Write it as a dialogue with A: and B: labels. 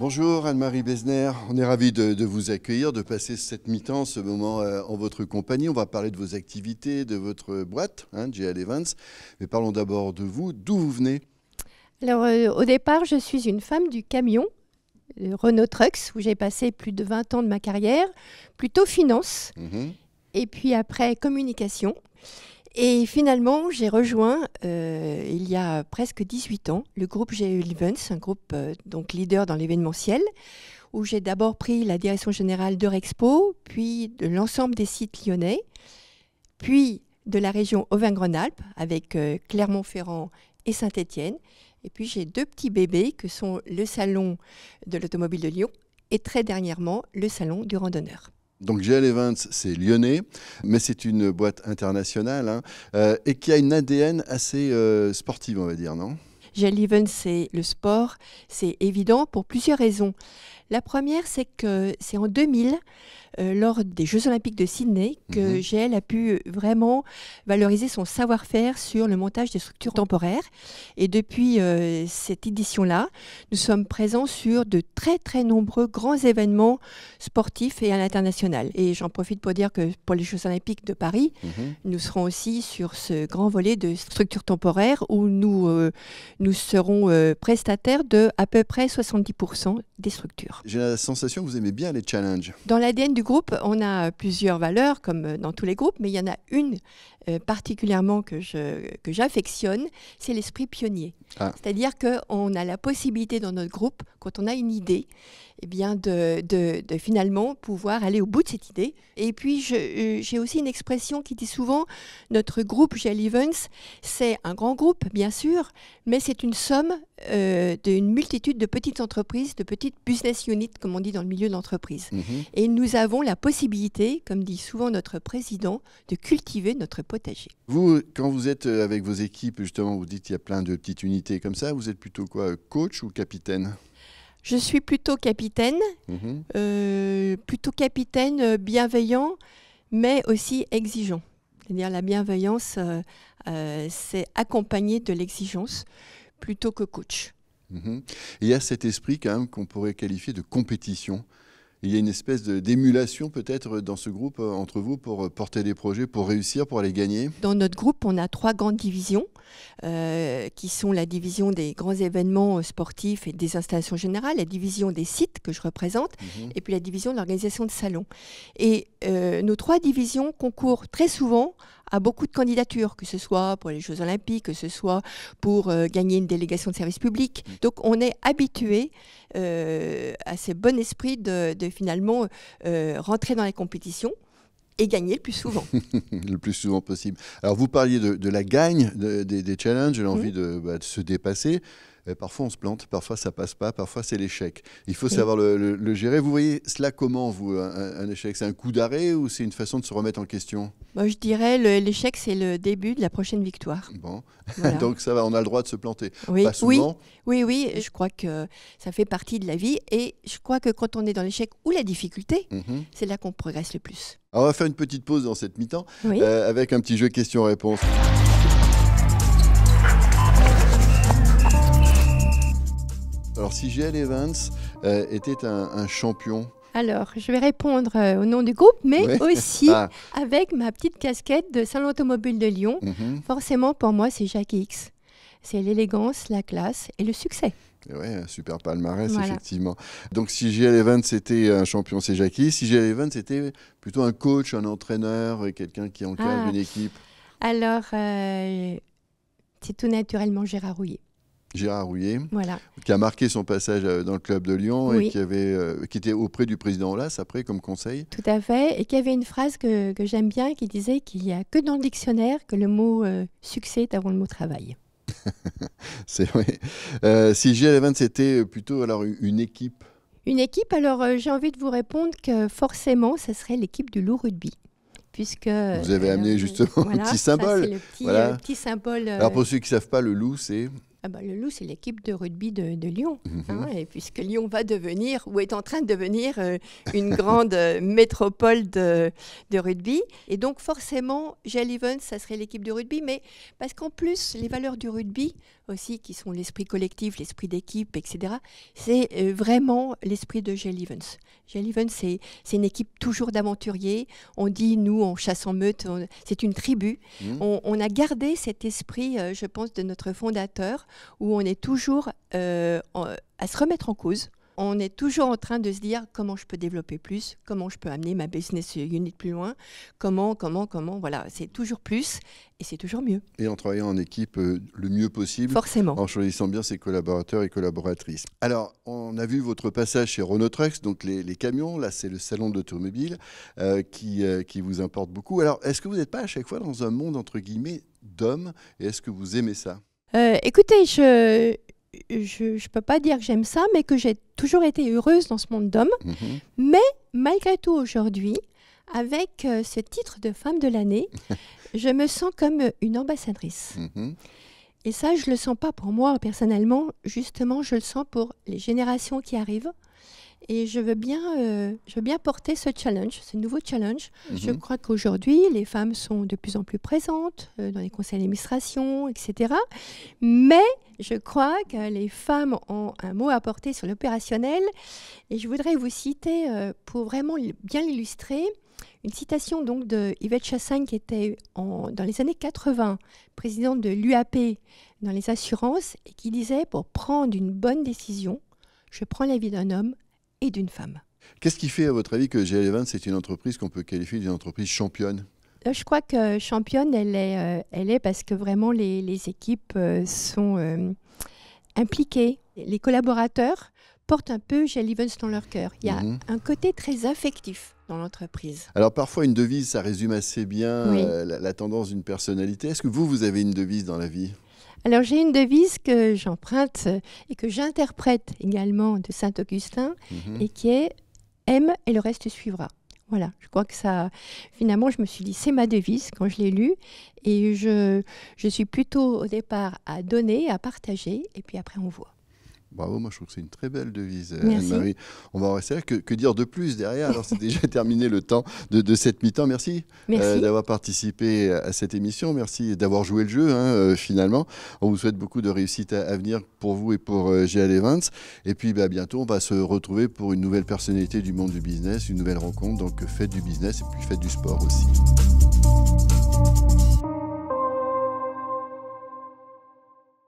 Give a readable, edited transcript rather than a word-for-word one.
A: Bonjour Anne-Marie Besner, on est ravis de vous accueillir, de passer cette mi-temps, ce moment en votre compagnie. On va parler de vos activités, de votre boîte, JL Evans. Mais parlons d'abord de vous, d'où vous venez?
B: Alors, au départ, je suis une femme du camion, Renault Trucks, où j'ai passé plus de 20 ans de ma carrière, plutôt finance, et puis après communication. Et finalement, j'ai rejoint, il y a presque 18 ans, le groupe JL Evans, un groupe donc leader dans l'événementiel, où j'ai d'abord pris la direction générale d'Eurexpo, puis de l'ensemble des sites lyonnais, puis de la région Auvergne-Rhône-Alpes, avec Clermont-Ferrand et Saint-Étienne. Et puis j'ai deux petits bébés que sont le salon de l'automobile de Lyon et très dernièrement le salon du randonneur.
A: Donc JL Evans, c'est lyonnais, mais c'est une boîte internationale et qui a une ADN assez sportive, on va dire, non?
B: JL Evans, c'est le sport, c'est évident pour plusieurs raisons. La première, c'est que c'est en 2000, lors des Jeux Olympiques de Sydney, que JL a pu vraiment valoriser son savoir-faire sur le montage des structures temporaires. Et depuis cette édition-là, nous sommes présents sur de très très nombreux grands événements sportifs et à l'international. Et j'en profite pour dire que pour les Jeux Olympiques de Paris, nous serons aussi sur ce grand volet de structures temporaires où nous serons prestataires de à peu près 70% des structures.
A: J'ai la sensation que vous aimez bien les challenges.
B: Dans l'ADN du groupe, on a plusieurs valeurs, comme dans tous les groupes, mais il y en a une particulièrement que j'affectionne, c'est l'esprit pionnier. C'est-à-dire qu'on a la possibilité dans notre groupe, quand on a une idée, eh bien de finalement pouvoir aller au bout de cette idée. Et puis, j'ai aussi une expression qui dit souvent, notre groupe JL Evans, c'est un grand groupe, bien sûr, mais c'est une somme d'une multitude de petites entreprises, de petites business units, comme on dit dans le milieu de l'entreprise. Et nous avons la possibilité, comme dit souvent notre président, de cultiver notre potager.
A: Vous, quand vous êtes avec vos équipes, justement, vous dites qu'il y a plein de petites unités comme ça, vous êtes plutôt quoi, coach ou capitaine?
B: Je suis plutôt capitaine, bienveillant, mais aussi exigeant. C'est-à-dire la bienveillance, c'est accompagné de l'exigence plutôt que coach.
A: Il y a cet esprit quand même qu'on pourrait qualifier de compétition. Il y a une espèce d'émulation peut-être dans ce groupe entre vous pour porter des projets, pour réussir, pour aller gagner.
B: Dans notre groupe, on a 3 grandes divisions qui sont la division des grands événements sportifs et des installations générales, la division des sites que je représente et puis la division de l'organisation de salons. Et nos 3 divisions concourent très souvent à beaucoup de candidatures, que ce soit pour les Jeux Olympiques, que ce soit pour gagner une délégation de service public. Donc on est habitué à ce bon esprit de finalement rentrer dans les compétitions et gagner le plus souvent.
A: Le plus souvent possible. Alors vous parliez de la gagne, des challenges, l'envie de se dépasser. Parfois on se plante, parfois ça passe pas, parfois c'est l'échec. Il faut savoir le gérer. Vous voyez cela comment, vous, un échec? C'est un coup d'arrêt ou c'est une façon de se remettre en question?
B: Moi, je dirais l'échec, c'est le début de la prochaine victoire.
A: Bon,
B: voilà.
A: Donc ça va, on a le droit de se planter.
B: Oui,
A: pas souvent.
B: Oui, je crois que ça fait partie de la vie et je crois que quand on est dans l'échec ou la difficulté, c'est là qu'on progresse le plus.
A: Alors on va faire une petite pause dans cette mi-temps avec un petit jeu questions-réponses. Alors, si JL Evans était un champion.
B: Alors, je vais répondre au nom du groupe, mais aussi avec ma petite casquette de Salon Automobile de Lyon. Forcément, pour moi, c'est Jackie X. C'est l'élégance, la classe et le succès.
A: Oui, un super palmarès, effectivement. Donc, si JL Evans était un champion, c'est Jackie. Si JL Evans était plutôt un coach, un entraîneur, quelqu'un qui encadre une équipe.
B: Alors, c'est tout naturellement Gérard Rouillet.
A: Gérard Rouillet,
B: voilà.
A: Qui a marqué son passage dans le club de Lyon et qui était auprès du président Aulas après comme conseil.
B: Tout à fait, et qui avait une phrase que j'aime bien qui disait qu'il n'y a que dans le dictionnaire que le mot succès est avant le mot travail.
A: C'est vrai. Si JL Evans c'était plutôt alors une équipe.
B: Une équipe, alors j'ai envie de vous répondre que forcément, ça serait l'équipe du loup rugby. Puisque,
A: vous avez amené justement un petit symbole.
B: C'est le petit symbole.
A: Alors pour ceux qui ne savent pas, le loup, c'est
B: Le Loup, c'est l'équipe de rugby de Lyon, et puisque Lyon va devenir, ou est en train de devenir, une grande métropole de rugby. Et donc forcément, GL Events, ça serait l'équipe de rugby, mais parce qu'en plus, les valeurs du rugby aussi, qui sont l'esprit collectif, l'esprit d'équipe, etc., c'est vraiment l'esprit de GL Events. GL Events, c'est une équipe toujours d'aventuriers. On dit, nous, on chasse en meute, c'est une tribu. On a gardé cet esprit, je pense, de notre fondateur, où on est toujours à se remettre en cause. On est toujours en train de se dire comment je peux développer plus, comment je peux amener ma business unit plus loin, comment, voilà, c'est toujours plus et c'est toujours mieux.
A: Et en travaillant en équipe le mieux possible.
B: Forcément.
A: En choisissant bien ses collaborateurs et collaboratrices. Alors, on a vu votre passage chez Renault Trucks, donc les camions, là c'est le salon de l'automobile qui vous importe beaucoup. Alors, est-ce que vous n'êtes pas à chaque fois dans un monde entre guillemets d'hommes et est-ce que vous aimez ça?
B: Écoutez, je ne peux pas dire que j'aime ça, mais que j'ai toujours été heureuse dans ce monde d'hommes. Mais malgré tout, aujourd'hui, avec ce titre de femme de l'année, je me sens comme une ambassadrice. Et ça, je ne le sens pas pour moi personnellement. Justement, je le sens pour les générations qui arrivent. Et je veux bien porter ce challenge, ce nouveau challenge. Je crois qu'aujourd'hui, les femmes sont de plus en plus présentes dans les conseils d'administration, etc. Mais je crois que les femmes ont un mot à porter sur l'opérationnel. Et je voudrais vous citer, pour vraiment bien l'illustrer, une citation donc de Yvette Chassagne, qui était dans les années 80, présidente de l'UAP dans les assurances, et qui disait, pour prendre une bonne décision, je prends l'avis d'un homme et d'une femme.
A: Qu'est-ce qui fait, à votre avis, que GL Events est une entreprise qu'on peut qualifier d'une entreprise championne?
B: Je crois que championne, elle est parce que vraiment les équipes sont impliquées. Les collaborateurs portent un peu GL Events dans leur cœur. Il y a un côté très affectif dans l'entreprise.
A: Alors parfois, une devise, ça résume assez bien la tendance d'une personnalité. Est-ce que vous avez une devise dans la vie?
B: Alors j'ai une devise que j'emprunte et que j'interprète également de Saint-Augustin et qui est « aime et le reste suivra ». Voilà, je crois que ça, finalement, je me suis dit, c'est ma devise quand je l'ai lue. Et je suis plutôt au départ à donner, à partager, et puis après on voit.
A: Bravo, moi je trouve que c'est une très belle devise,
B: Merci.
A: Anne-Marie. On va en rester là. Que dire de plus derrière? Alors c'est déjà terminé le temps de cette mi-temps. Merci, d'avoir participé à cette émission. Merci d'avoir joué le jeu, finalement. On vous souhaite beaucoup de réussite à venir pour vous et pour GL Events. Et puis bientôt, on va se retrouver pour une nouvelle personnalité du monde du business, une nouvelle rencontre. Donc faites du business et puis faites du sport aussi.